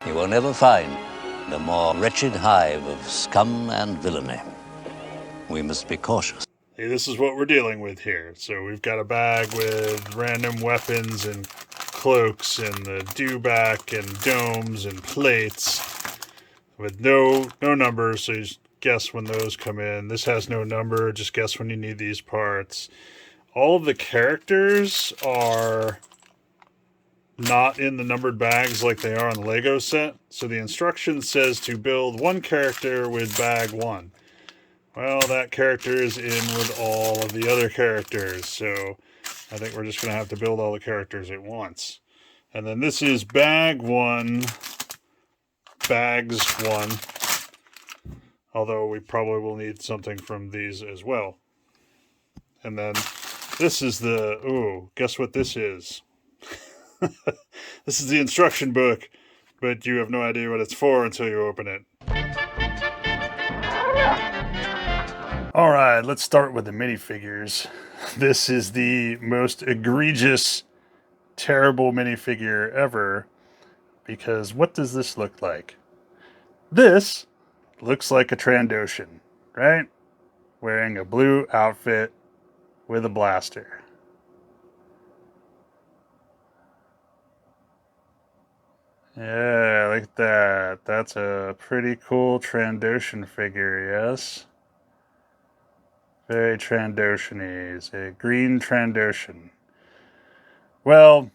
You will never find a more wretched hive of scum and villainy. We must be cautious. Hey, this is what we're dealing with here. So we've got a bag with random weapons and cloaks and the dewback and domes and plates with no numbers, so you just guess when those come in. This has no number, just guess when you need these parts. All of the characters are not in the numbered bags like they are on the Lego set. So the instruction says to build one character with bag 1. Well, that character is in with all of the other characters, so I think we're just going to have to build all the characters at once. And then this is bag 1, bags 1, although we probably will need something from these as well. And then this is the, ooh, guess what this is? This is the instruction book, but you have no idea what it's for until you open it. All right, let's start with the minifigures. This is the most egregious, terrible minifigure ever, because what does this look like? This looks like a Trandoshan, right? Wearing a blue outfit with a blaster. Yeah, look at that. That's a pretty cool Trandoshan figure, yes? Very Trandoshan-y. A green Trandoshan. Well,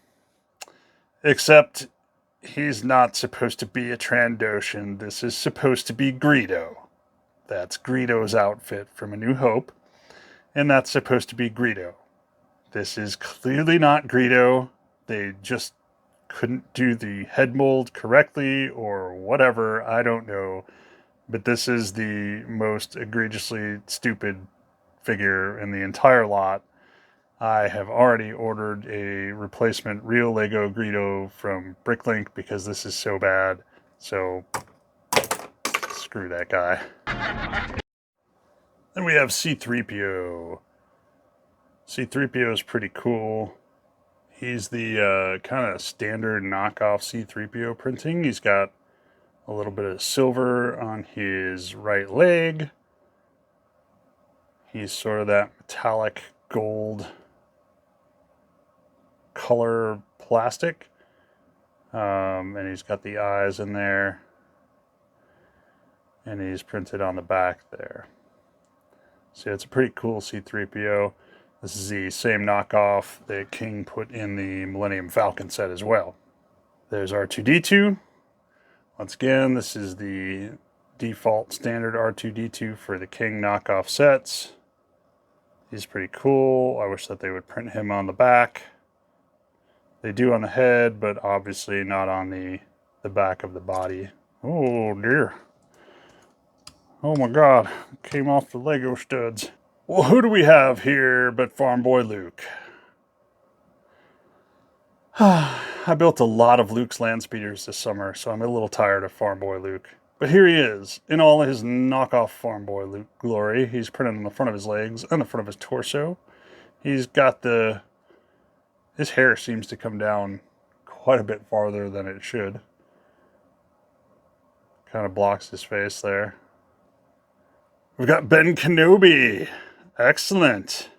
except he's not supposed to be a Trandoshan. This is supposed to be Greedo. That's Greedo's outfit from A New Hope. And that's supposed to be Greedo. This is clearly not Greedo. They just couldn't do the head mold correctly or whatever. I don't know. But this is the most egregiously stupid figure in the entire lot. I have already ordered a replacement real Lego Greedo from Bricklink because this is so bad. So, screw that guy. Then we have C-3PO. C-3PO is pretty cool. He's the kind of standard knockoff C-3PO printing. He's got a little bit of silver on his right leg. He's sort of that metallic gold color plastic. And he's got the eyes in there. And he's printed on the back there. So it's a pretty cool C-3PO. This is the same knockoff that King put in the Millennium Falcon set as well. There's R2-D2. Once again, this is the default standard R2-D2 for the King knockoff sets. He's pretty cool. I wish that they would print him on the back. They do on the head, but obviously not on the back of the body. Oh dear. Oh my god, came off the Lego studs. Well, who do we have here but Farm Boy Luke? I built a lot of Luke's land speeders this summer, so I'm a little tired of Farm Boy Luke. But here he is, in all his knockoff Farm Boy Luke glory. He's printed on the front of his legs and the front of his torso. He's got his hair seems to come down quite a bit farther than it should. Kind of blocks his face there. We've got Ben Kenubi. Excellent.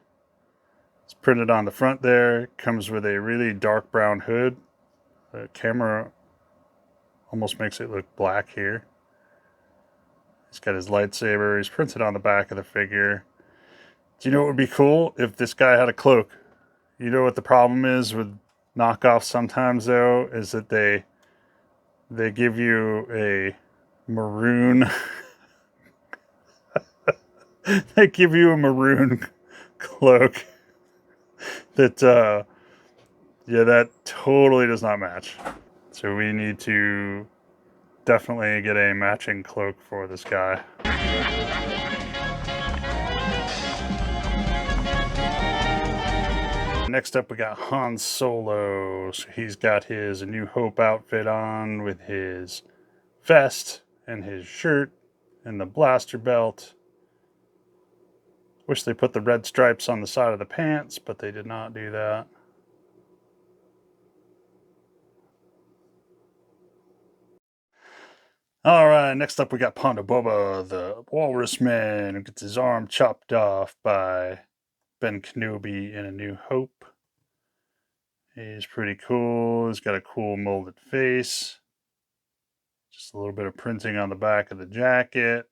It's printed on the front there. Comes with a really dark brown hood. The camera almost makes it look black here. He's got his lightsaber. He's printed on the back of the figure. Do you know what would be cool? If this guy had a cloak. You know what the problem is with knockoffs sometimes, though? Is that they give you a maroon... they give you a maroon cloak that, yeah, that totally does not match. So we need to definitely get a matching cloak for this guy. Next up, we got Han Solo. So he's got his A New Hope outfit on with his vest and his shirt and the blaster belt. Wish they put the red stripes on the side of the pants, but they did not do that. All right, next up we got Ponda Boba, the Walrus man, who gets his arm chopped off by Ben Kenubi in A New Hope. He's pretty cool. He's got a cool molded face. Just a little bit of printing on the back of the jacket.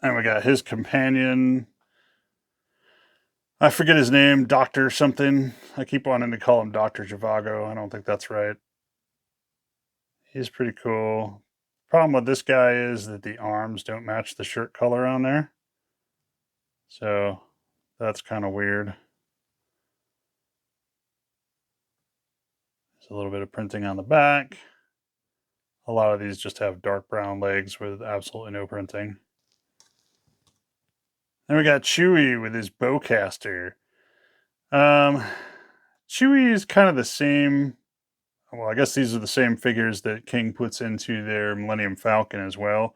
And we got his companion. I forget his name, Dr. something. I keep wanting to call him Dr. Zhivago. I don't think that's right. He's pretty cool. Problem with this guy is that the arms don't match the shirt color on there. So that's kind of weird. There's a little bit of printing on the back. A lot of these just have dark brown legs with absolutely no printing. Then we got Chewie with his bowcaster. Chewie is kind of the same. Well, I guess these are the same figures that King puts into their Millennium Falcon as well.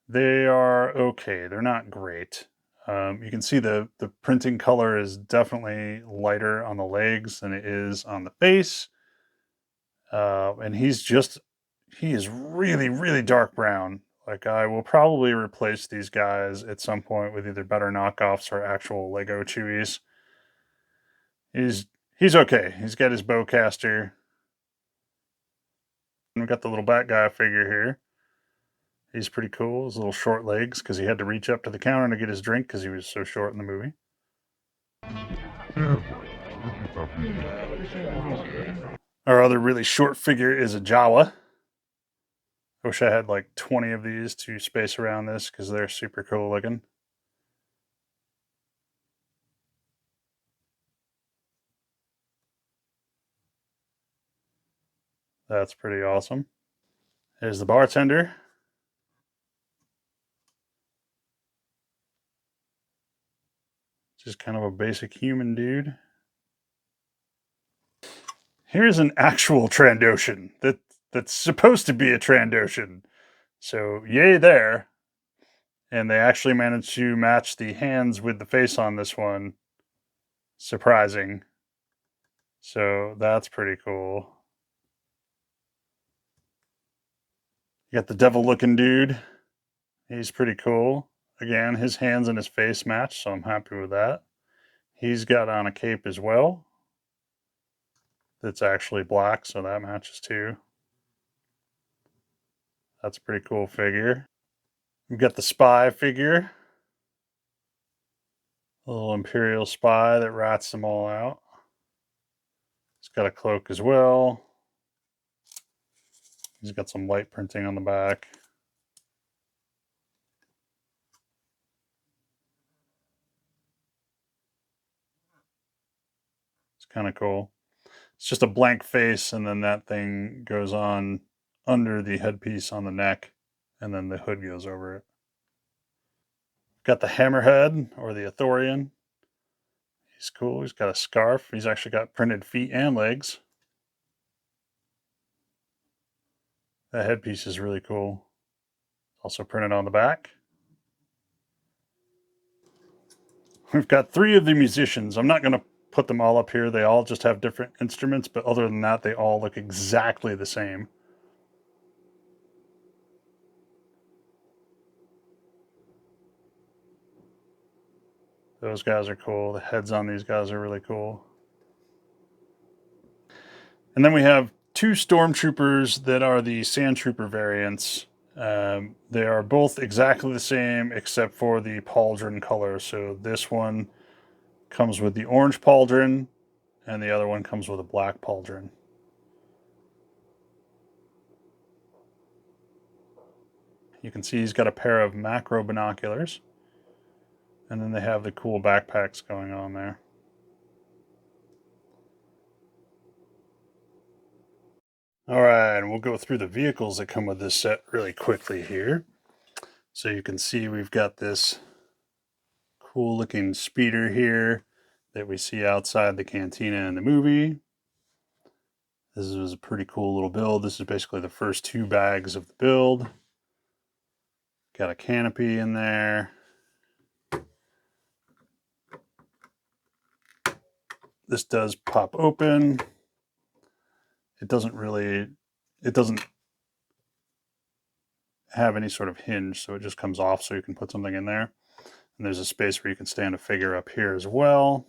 They are okay. They're not great. You can see the printing color is definitely lighter on the legs than it is on the face. And he is really, really dark brown. Like, I will probably replace these guys at some point with either better knockoffs or actual Lego Chewies. He's okay. He's got his bowcaster. And we got the little bat guy figure here. He's pretty cool. His little short legs because he had to reach up to the counter to get his drink because he was so short in the movie. Our other really short figure is a Jawa. I wish I had like 20 of these to space around this because they're super cool looking. That's pretty awesome. There's the bartender. Just kind of a basic human dude. Here's an actual Trandoshan that's supposed to be a Trandoshan. So yay there. And they actually managed to match the hands with the face on this one. Surprising. So that's pretty cool. You got the devil looking dude. He's pretty cool. Again, his hands and his face match, so I'm happy with that. He's got on a cape as well. That's actually black, so that matches too. That's a pretty cool figure. We've got the spy figure. A little Imperial spy that rats them all out. He's got a cloak as well. He's got some light printing on the back. It's kind of cool. It's just a blank face, and then that thing goes on under the headpiece on the neck, and then the hood goes over it. Got the Hammerhead, or the Ithorian. He's cool. He's got a scarf. He's actually got printed feet and legs. That headpiece is really cool. Also printed on the back. We've got 3 of the musicians. I'm not going to put them all up here. They all just have different instruments, but other than that, they all look exactly the same. Those guys are cool. The heads on these guys are really cool. And then we have 2 Stormtroopers that are the Sandtrooper variants. They are both exactly the same except for the pauldron color. So this one comes with the orange pauldron, and the other one comes with a black pauldron. You can see he's got a pair of macro binoculars, and then they have the cool backpacks going on there. All right, and we'll go through the vehicles that come with this set really quickly here. So you can see we've got this cool looking speeder here that we see outside the cantina in the movie. This is a pretty cool little build. This is basically the first 2 bags of the build. Got a canopy in there. This does pop open. it doesn't have any sort of hinge, so it just comes off so you can put something in there. And there's a space where you can stand a figure up here as well.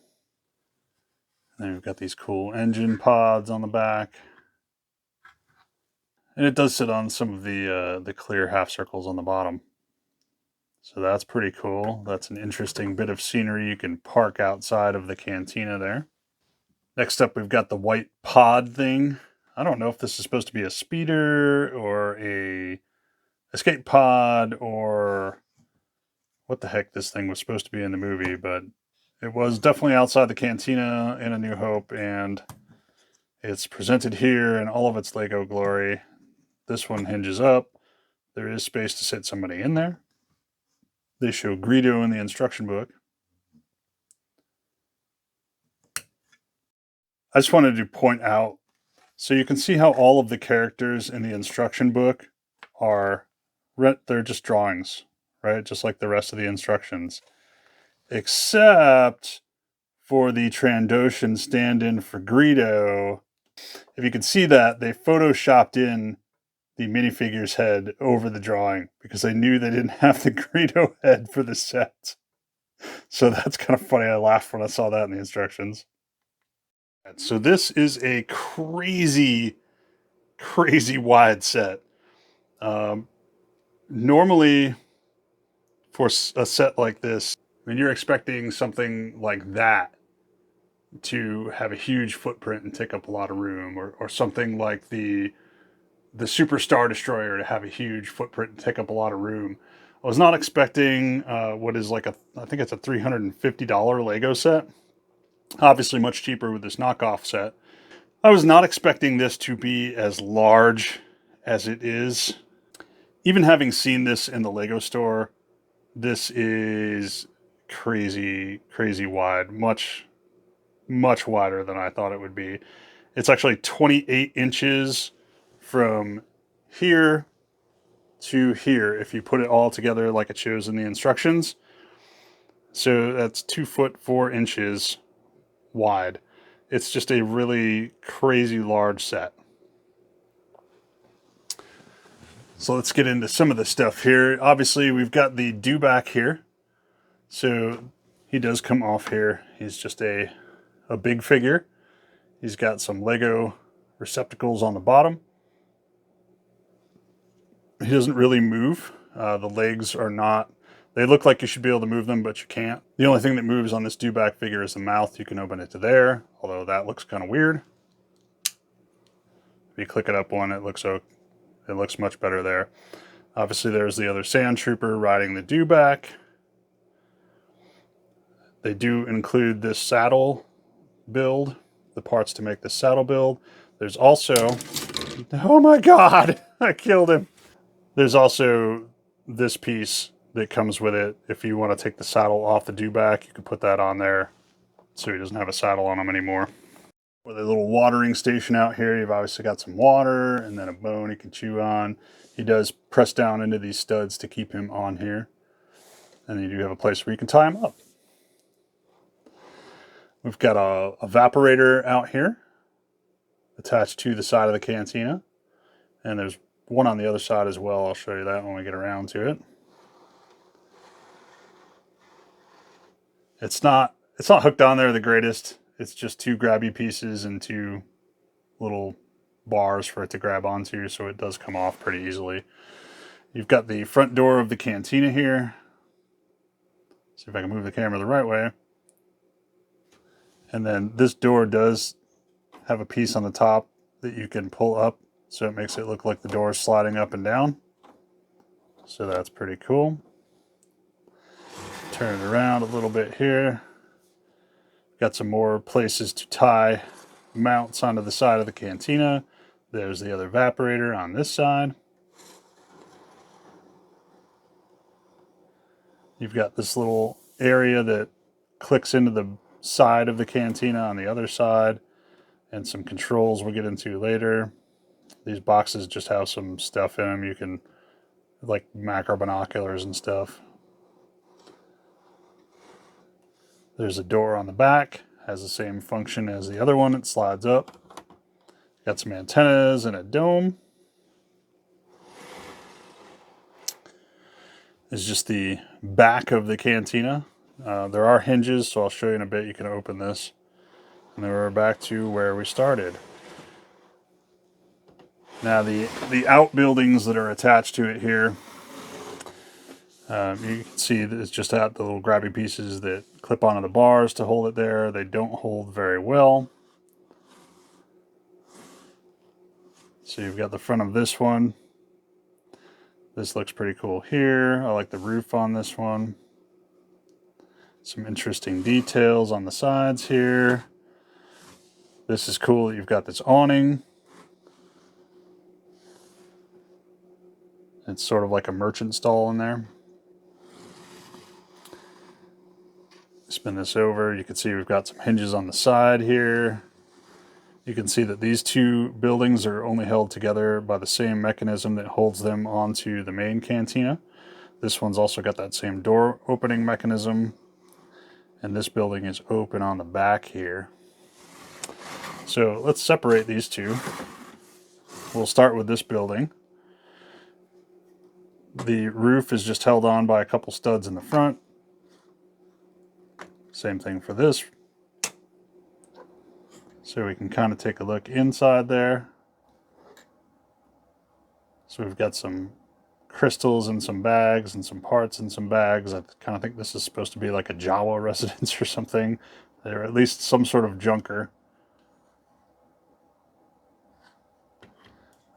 And then we've got these cool engine pods on the back. And it does sit on some of the clear half circles on the bottom. So that's pretty cool. That's an interesting bit of scenery you can park outside of the cantina there. Next up, we've got the white pod thing. I don't know if this is supposed to be a speeder or a escape pod or what the heck this thing was supposed to be in the movie, but it was definitely outside the cantina in A New Hope, and it's presented here in all of its Lego glory. This one hinges up. There is space to sit somebody in there. They show Greedo in the instruction book. I just wanted to point out, so you can see how all of the characters in the instruction book they're just drawings, right? Just like the rest of the instructions. Except for the Trandoshan stand-in for Greedo. If you can see that, they photoshopped in the minifigure's head over the drawing because they knew they didn't have the Greedo head for the set. So that's kind of funny. I laughed when I saw that in the instructions. So this is a crazy wide set. Normally, for a set like this, when you're expecting something like that to have a huge footprint and take up a lot of room, or something like the Super Star Destroyer to have a huge footprint and take up a lot of room. I was not expecting what is like I think it's a $350 Lego set. Obviously much cheaper with this knockoff set. I was not expecting this to be as large as it is. Even having seen this in the Lego store, this is crazy wide. Much wider than I thought it would be. It's actually 28 inches from here to here if you put it all together like it shows in the instructions. So that's 2 foot 4 inches wide. It's just a really crazy large set. So let's get into some of the stuff here. Obviously, we've got the dewback here. So he does come off here. He's just a big figure. He's got some Lego receptacles on the bottom. He doesn't really move. The legs are not... They look like you should be able to move them, but you can't. The only thing that moves on this dewback figure is the mouth. You can open it to there, although that looks kind of weird. If you click it up one, it looks much better there. Obviously, there's the other sand trooper riding the dewback. They do include this saddle build, the parts to make the saddle build. There's also... Oh my god! I killed him! There's also this piece that comes with it. If you want to take the saddle off the dewback, you can put that on there so he doesn't have a saddle on him anymore. With a little watering station out here, you've obviously got some water and then a bone he can chew on. He does press down into these studs to keep him on here. And then you do have a place where you can tie him up. We've got a evaporator out here attached to the side of the cantina. And there's one on the other side as well. I'll show you that when we get around to it. It's not hooked on there the greatest. It's just 2 grabby pieces and 2 little bars for it to grab onto, so it does come off pretty easily. You've got the front door of the cantina here. See if I can move the camera the right way. And then this door does have a piece on the top that you can pull up, so it makes it look like the door is sliding up and down. So that's pretty cool. Turn it around a little bit here. Got some more places to tie mounts onto the side of the cantina. There's the other evaporator on this side. You've got this little area that clicks into the side of the cantina on the other side, and some controls we'll get into later. These boxes just have some stuff in them. You can, like macro binoculars and stuff. There's a door on the back, has the same function as the other one. It slides up. Got some antennas and a dome. This is just the back of the cantina. There are hinges, so I'll show you in a bit. You can open this. And then we're back to where we started. Now the outbuildings that are attached to it here, you can see that it's just got the little grabby pieces that clip onto the bars to hold it there. They don't hold very well. So you've got the front of this one. This looks pretty cool here. I like the roof on this one. Some interesting details on the sides here. This is cool. You've got this awning. It's sort of like a merchant stall in there. Spin this over. You can see we've got some hinges on the side here. You can see that these two buildings are only held together by the same mechanism that holds them onto the main cantina. This one's also got that same door opening mechanism. And this building is open on the back here. So let's separate these two. We'll start with this building. The roof is just held on by a couple studs in the front. Same thing for this. So we can kind of take a look inside there. So we've got some crystals in some bags and some parts in some bags. I kind of think this is supposed to be like a Jawa residence or something. Or at least some sort of junker.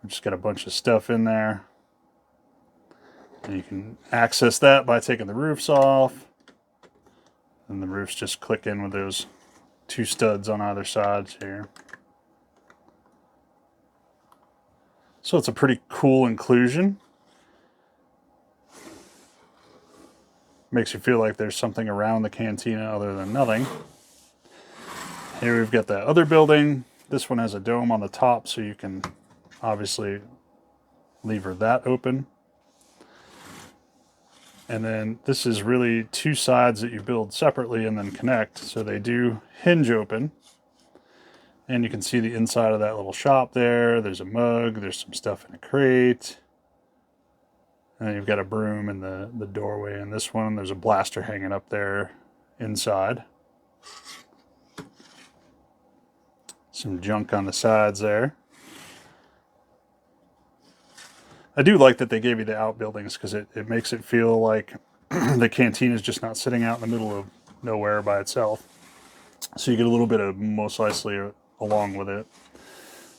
We've just got a bunch of stuff in there. And you can access that by taking the roofs off. And the roofs just click in with those two studs on either side here. So it's a pretty cool inclusion. Makes you feel like there's something around the cantina other than nothing. Here we've got the other building. This one has a dome on the top, so you can obviously lever that open. And then this is really two sides that you build separately and then connect. So they do hinge open. And you can see the inside of that little shop there. There's a mug. There's some stuff in a crate. And then you've got a broom in the doorway in this one. There's a blaster hanging up there inside. Some junk on the sides there. I do like that they gave you the outbuildings because it makes it feel like the canteen is just not sitting out in the middle of nowhere by itself. So you get a little bit of Mos Eisley along with it.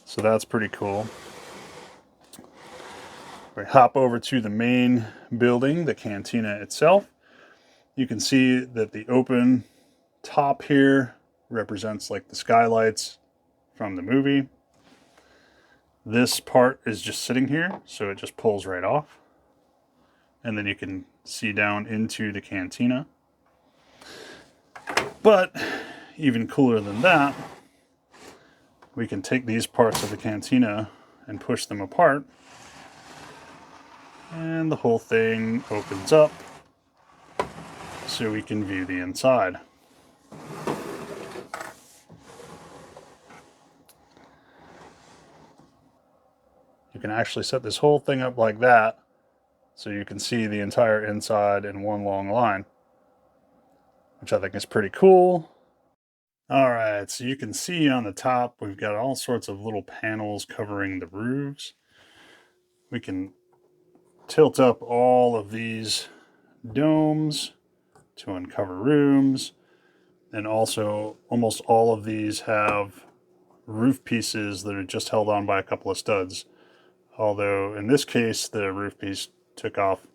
So that's pretty cool. We hop over to the main building, the cantina itself. You can see that the open top here represents like the skylights from the movie. This part is just sitting here, so it just pulls right off. And then you can see down into the cantina. But even cooler than that, we can take these parts of the cantina and push them apart. And the whole thing opens up so we can view the inside. You can actually set this whole thing up like that so you can see the entire inside in one long line, which I think is pretty cool. All right, so you can see on the top, we've got all sorts of little panels covering the roofs. We can tilt up all of these domes to uncover rooms. And also, almost all of these have roof pieces that are just held on by a couple of studs. Although, in this case, the roof piece took off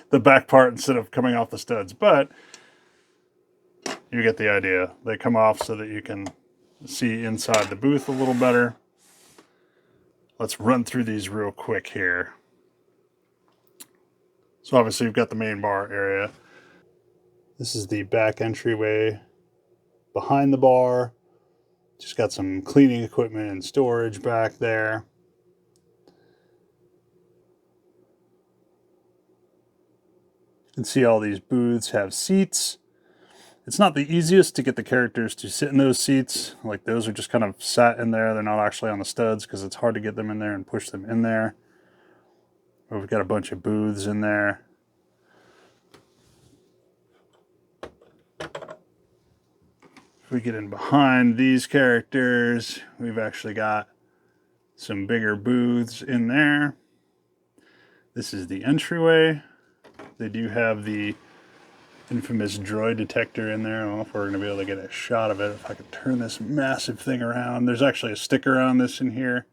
the back part instead of coming off the studs. But you get the idea. They come off so that you can see inside the booth a little better. Let's run through these real quick here. So obviously you've got the main bar area. This is the back entryway behind the bar. Just got some cleaning equipment and storage back there. You can see all these booths have seats. It's not the easiest to get the characters to sit in those seats. Like those are just kind of sat in there. They're not actually on the studs because it's hard to get them in there and push them in there. But we've got a bunch of booths in there. If we get in behind these characters, we've actually got some bigger booths in there. This is the entryway. They do have the infamous Droid Detector in there. I don't know if we're going to be able to get a shot of it. If I could turn this massive thing around. There's actually a sticker on this in here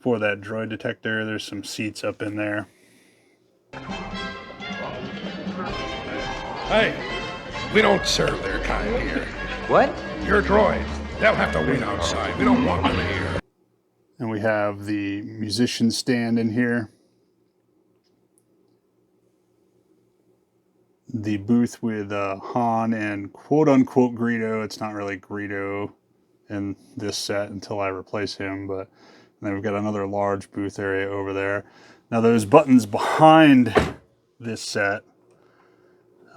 for that Droid Detector. There's some seats up in there. Hey, we don't serve their kind here. What? Your droids. They'll have to wait outside. We don't want them here. And we have the musician stand in here. The booth with Han and quote-unquote Greedo. It's not really Greedo in this set until I replace him, but then we've got another large booth area over there. Now those buttons behind this set,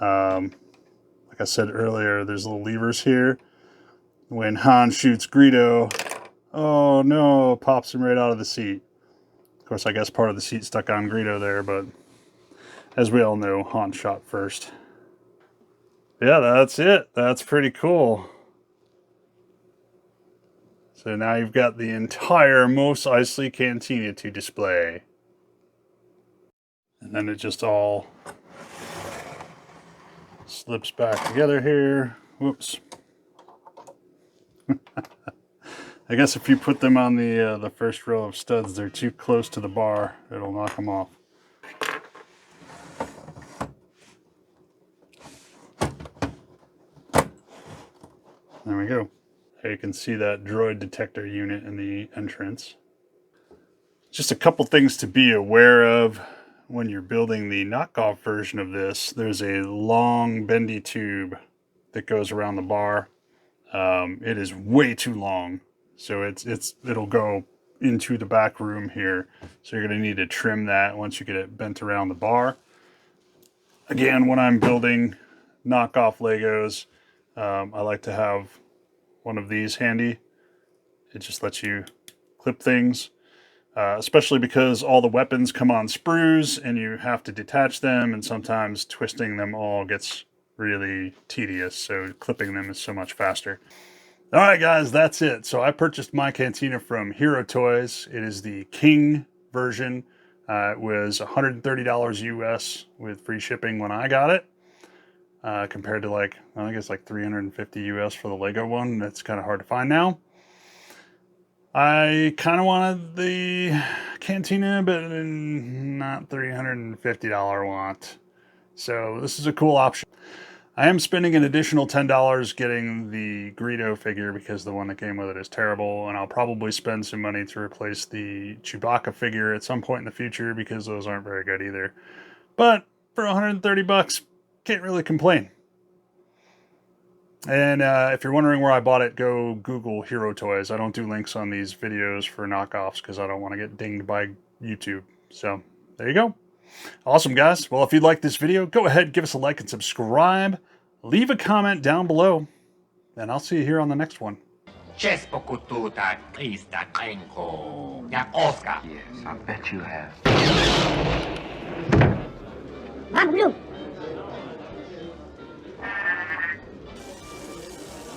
like I said earlier, there's little levers here. When Han shoots Greedo, oh no, pops him right out of the seat. Of course, I guess part of the seat stuck on Greedo there, but as we all know, Han shot first. Yeah, that's it. That's pretty cool. So now you've got the entire Mos Eisley Cantina to display. And then it just all slips back together here. Whoops. I guess if you put them on the first row of studs, they're too close to the bar. It'll knock them off. There we go. There you can see that Droid Detector unit in the entrance. Just a couple things to be aware of when you're building the knockoff version of this. There's a long bendy tube that goes around the bar. It is way too long, so it'll go into the back room here. So you're going to need to trim that once you get it bent around the bar. Again, when I'm building knockoff Legos, I like to have one of these handy. It just lets you clip things, especially because all the weapons come on sprues and you have to detach them, and sometimes twisting them all gets really tedious, so clipping them is so much faster. All right, guys, that's it. So I purchased my Cantina from Hero Toys. It is the King version. It was $130 US with free shipping when I got it. Compared to I think it's like $350 US for the Lego one. That's kind of hard to find now. I kind of wanted the Cantina, but not $350 want. So this is a cool option. I am spending an additional $10 getting the Greedo figure because the one that came with it is terrible, and I'll probably spend some money to replace the Chewbacca figure at some point in the future because those aren't very good either. But for 130 bucks, can't really complain. And if you're wondering where I bought it, go Google Hero Toys. I don't do links on these videos for knockoffs because I don't want to get dinged by YouTube. So there you go. Awesome, guys. Well, if you like this video, go ahead, give us a like and subscribe. Leave a comment down below, and I'll see you here on the next one. Yes, I bet you have.